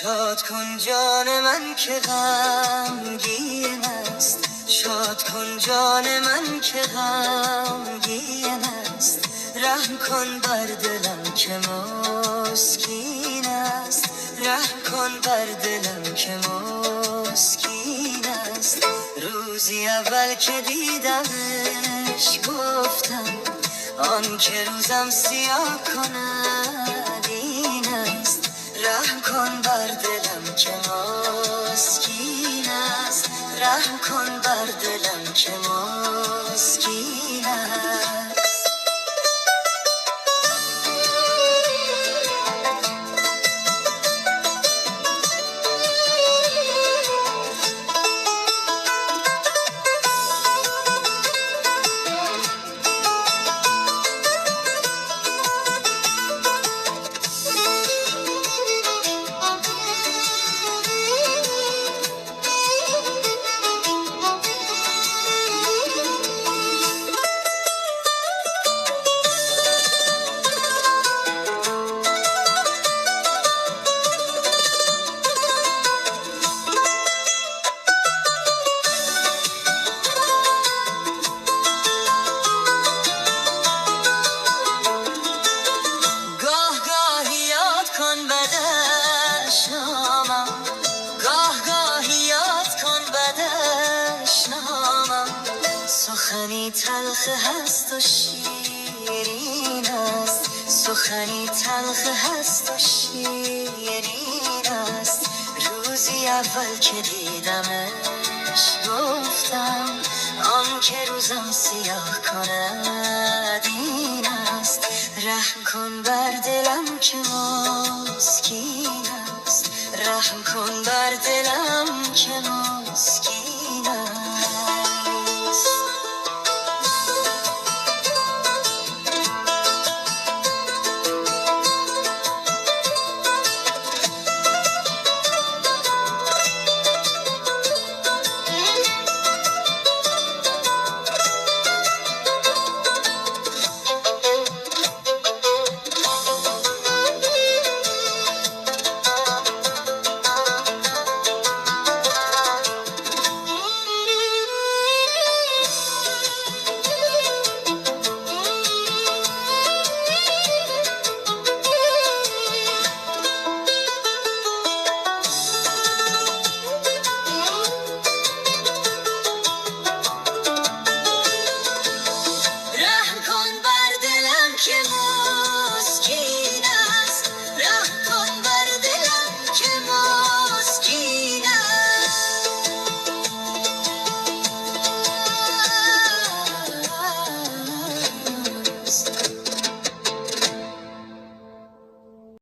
شاد کن جان من که غمگین است، شاد کن جان من که غمگین است. رحم کن بر دلم که مسکین است، رحم کن بر دلم که مسکین است. روزی اول که دیدمش گفتم آن که روزم سیاه کند این است. رحم کن بر دلم که مسکین است، رحم کن بر دلم که مسکین است. سخنی تلخ هست و شیرین است، سخنی تلخ هست و شیرین است. روزی اول که دیدمش گفتم آن که روزم سیاه کند این است. رحم کن بر دلم که مسکین است، رحم کن بر دلم که مسکین